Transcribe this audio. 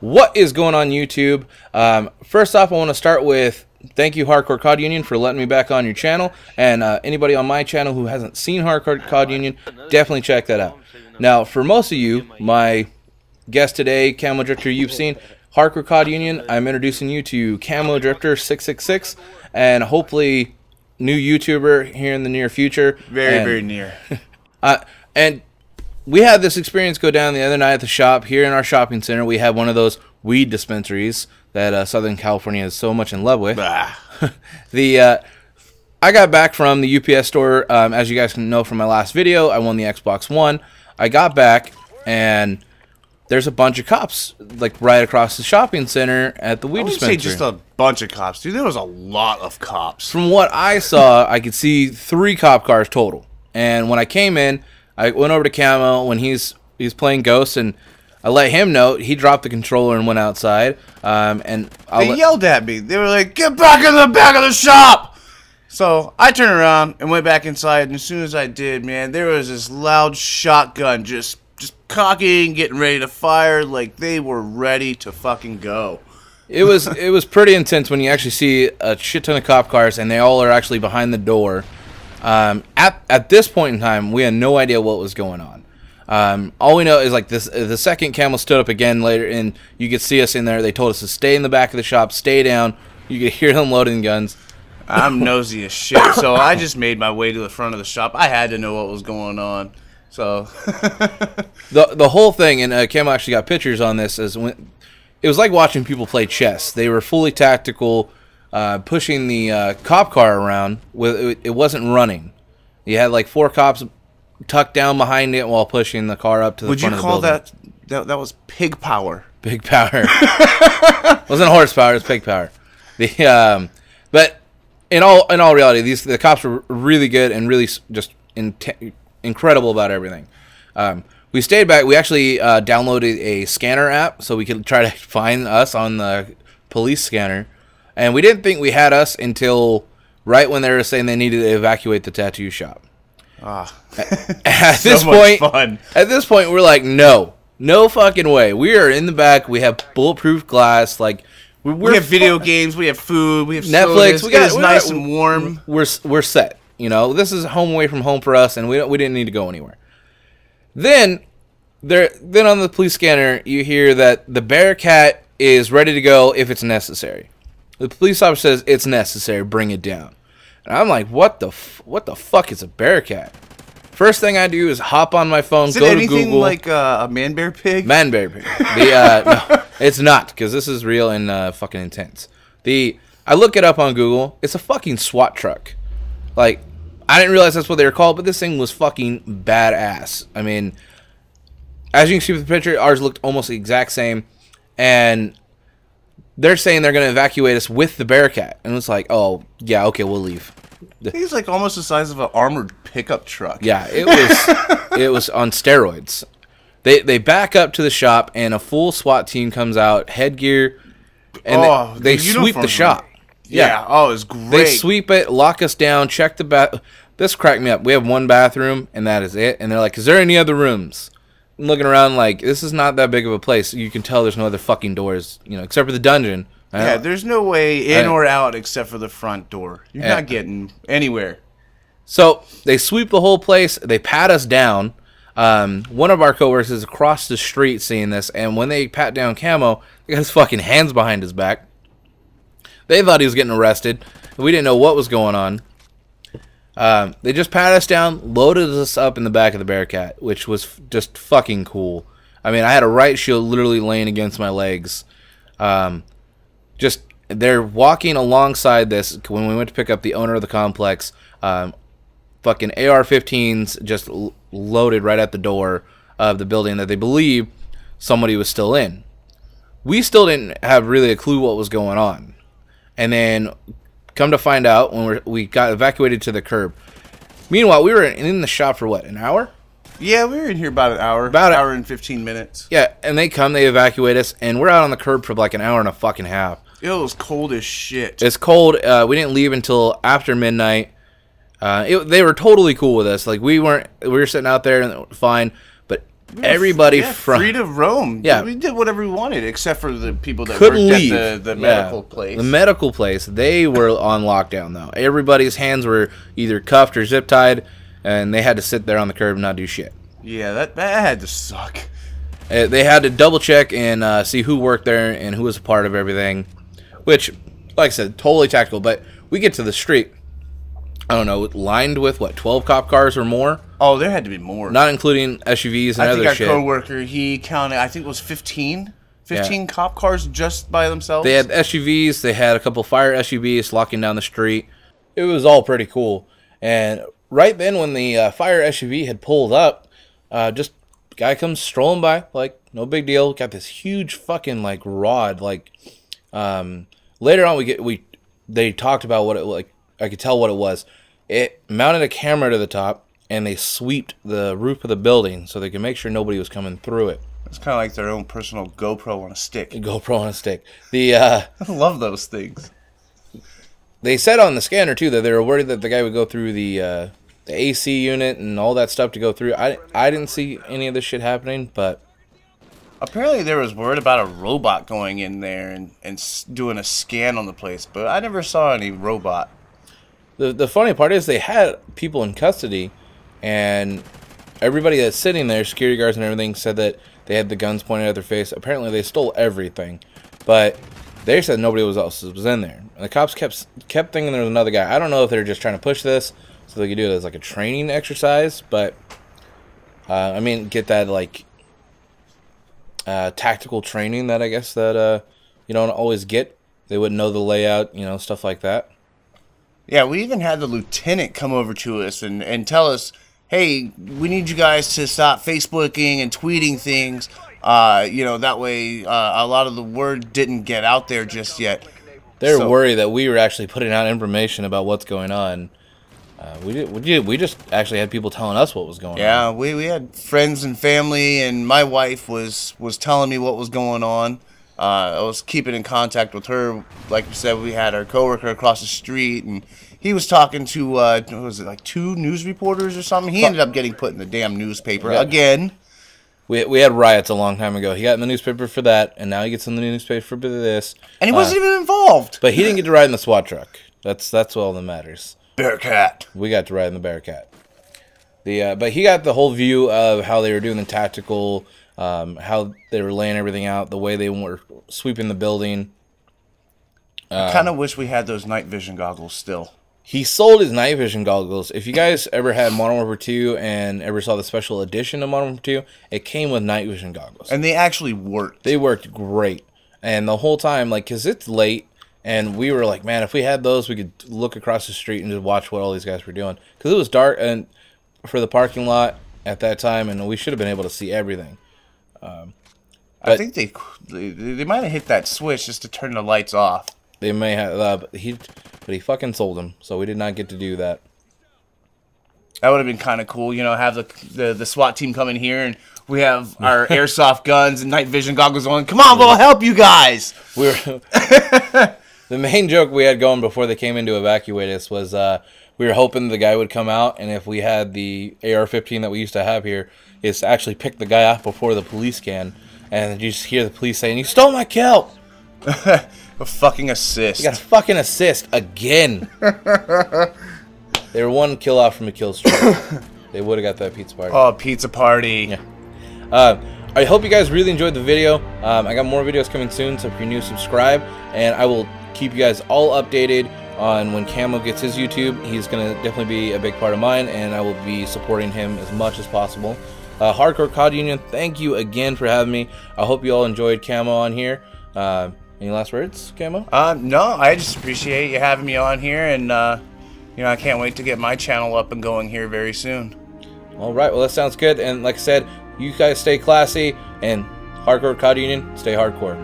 What is going on, YouTube? First off, I want to start with thank you, Hardcore COD Union, for letting me back on your channel. And anybody on my channel who hasn't seen Hardcore COD Union, definitely check that out. Now, for most of you, my guest today, Camo Drifter, you've seen Hardcore COD Union. I'm introducing you to Camo Drifter 666, and hopefully new YouTuber here in the near future. Very near. And we had this experience go down the other night at the shop here in our shopping center. We have one of those weed dispensaries that Southern California is so much in love with. I got back from the UPS store. As you guys can know from my last video, I won the Xbox One. I got back and there's a bunch of cops like right across the shopping center at the weed dispensary. I would say just a bunch of cops, dude. There was a lot of cops. From what I saw, I could see 3 cop cars total. And when I came in, I went over to Camo when he's playing Ghost, and I let him know. He dropped the controller and went outside. And they yelled at me. They were like, "Get back in the back of the shop!" So I turned around and went back inside. And as soon as I did, man, there was this loud shotgun just cocking, getting ready to fire, like they were ready to fucking go. It was pretty intense when you actually see a shit ton of cop cars, and they all are actually behind the door. At this point in time, we had no idea what was going on. All we know is like this: the second Camel stood up again later, and you could see us in there. They told us to stay in the back of the shop, stay down. You could hear them loading guns. I'm nosy as shit, so I just made my way to the front of the shop. I had to know what was going on. So the whole thing, and Camel actually got pictures on this. It was like watching people play chess. They were fully tactical. Pushing the cop car around. It wasn't running. You had like 4 cops tucked down behind it while pushing the car up to the front of the building. Would you call that was pig power? Pig power. It wasn't horsepower. It was pig power. But in all reality, the cops were really good and really just incredible about everything. We stayed back. We actually downloaded a scanner app so we could try to find us on the police scanner. And we didn't think we had us until right when they were saying they needed to evacuate the tattoo shop. At this point, we're like, no fucking way. We are in the back. We have bulletproof glass. Like we have video games. We have food. We have Netflix. Sodas. It's nice and warm. We're set. You know, this is home away from home for us, and we didn't need to go anywhere. Then on the police scanner, you hear that the Bearcat is ready to go if it's necessary. The police officer says it's necessary, bring it down. And I'm like, what the fuck is a Bearcat? First thing I do is hop on my phone, go to Google. Is it anything like a man-bear pig? Man-bear pig. No, it's not, because this is real and fucking intense. I look it up on Google. It's a fucking SWAT truck. Like, I didn't realize that's what they were called, but this thing was fucking badass. I mean, as you can see with the picture, ours looked almost the exact same. And they're saying they're going to evacuate us with the Bearcat. And it's like, oh, yeah, okay, we'll leave. He's like almost the size of an armored pickup truck. Yeah, it was on steroids. They back up to the shop, and a full SWAT team comes out, headgear, and they sweep the shop. Yeah, oh, it's great. They sweep it, lock us down, check the bath. This cracked me up. We have one bathroom, and that is it. And they're like, is there any other rooms? I'm looking around like, this is not that big of a place. You can tell there's no other fucking doors, you know, except for the dungeon. Yeah, there's no way in or out except for the front door. You're not getting anywhere. So they sweep the whole place. They pat us down. One of our coworkers is across the street seeing this, and when they pat down Camo, he got his fucking hands behind his back. They thought he was getting arrested. We didn't know what was going on. They just patted us down, loaded us up in the back of the Bearcat, which was just fucking cool. I mean, I had a riot shield literally laying against my legs. They're walking alongside this. When we went to pick up the owner of the complex, fucking AR-15s just loaded right at the door of the building that they believe somebody was still in. We still didn't have really a clue what was going on. And then come to find out, when we got evacuated to the curb. Meanwhile, we were in the shop for what, an hour? Yeah, we were in here about an hour. About an hour and 15 minutes. Yeah, and they evacuate us, and we're out on the curb for like an hour and a fucking half. It was cold as shit. It's cold. We didn't leave until after midnight. They were totally cool with us. Like we were sitting out there and fine, but everybody free to roam. Yeah, we did whatever we wanted, except for the people that couldn't worked leave at the medical place. The medical place, they were on lockdown though. Everybody's hands were either cuffed or zip tied, and they had to sit there on the curb and not do shit. Yeah, that had to suck. They had to double check and see who worked there and who was a part of everything, which, like I said, totally tactical. But we get to the street, I don't know, lined with what, 12 cop cars or more? Oh, there had to be more. Not including SUVs and other shit. I think our coworker, he counted, I think it was 15 cop cars just by themselves. They had SUVs, they had a couple fire SUVs locking down the street. It was all pretty cool. And right then when the fire SUV had pulled up, just guy comes strolling by, like, no big deal. Got this huge fucking, like, rod. Like, later on they talked about what it, like, I could tell what it was. It mounted a camera to the top, and they sweeped the roof of the building so they could make sure nobody was coming through it. It's kind of like their own personal GoPro on a stick. GoPro on a stick. The I love those things. They said on the scanner, too, that they were worried that the guy would go through the AC unit and all that stuff to go through. I didn't see any of this shit happening, but apparently there was word about a robot going in there and doing a scan on the place, but I never saw any robot. The funny part is they had people in custody, and everybody that's sitting there, security guards and everything, said that they had the guns pointed at their face. Apparently they stole everything, but they said nobody else was in there. And the cops kept thinking there was another guy. I don't know if they're just trying to push this so they could do it as like a training exercise, but I mean, get that like tactical training that I guess that you don't always get. They wouldn't know the layout, you know, stuff like that. Yeah, we even had the lieutenant come over to us and tell us, hey, we need you guys to stop Facebooking and tweeting things. You know, that way a lot of the word didn't get out there just yet. They're worried that we were actually putting out information about what's going on. We just actually had people telling us what was going on. Yeah, we had friends and family, and my wife was telling me what was going on. I was keeping in contact with her. Like you said, we had our coworker across the street, and he was talking to, what was it, like 2 news reporters or something? He ended up getting put in the damn newspaper again. We had riots a long time ago. He got in the newspaper for that, and now he gets in the newspaper for this. And he wasn't even involved. But he didn't get to ride in the SWAT truck. That's all that matters. Bearcat. We got to ride in the Bearcat. But he got the whole view of how they were doing the tactical, how they were laying everything out, the way they were sweeping the building. I kind of wish we had those night vision goggles still. He sold his night vision goggles. If you guys ever had Modern Warfare 2 and ever saw the special edition of Modern Warfare 2, it came with night vision goggles. And they actually worked. They worked great. And the whole time, like, because it's late, and we were like, man, if we had those, we could look across the street and just watch what all these guys were doing. Because it was dark and for the parking lot at that time, and we should have been able to see everything. I think they might have hit that switch just to turn the lights off. They may have, but he fucking sold them, so we did not get to do that. That would have been kind of cool, you know, have the SWAT team come in here and we have our airsoft guns and night vision goggles on. Come on, we'll help you guys. The main joke we had going before they came in to evacuate us was we were hoping the guy would come out, and if we had the AR-15 that we used to have here, is to actually pick the guy off before the police can, and you just hear the police saying, "You stole my kill." A fucking assist. You got a fucking assist again. They were one kill off from a kill streak. They would have got that pizza party. Oh, pizza party. Yeah. I hope you guys really enjoyed the video. I got more videos coming soon, so if you're new, subscribe. And I will keep you guys all updated on when Camo gets his YouTube. He's going to definitely be a big part of mine, and I will be supporting him as much as possible. Hardcore COD Union, thank you again for having me. I hope you all enjoyed Camo on here. Any last words, Camo? No, I just appreciate you having me on here, and you know, I can't wait to get my channel up and going here very soon. All right, well, that sounds good. And like I said, you guys stay classy, and Hardcore COD Union, stay hardcore.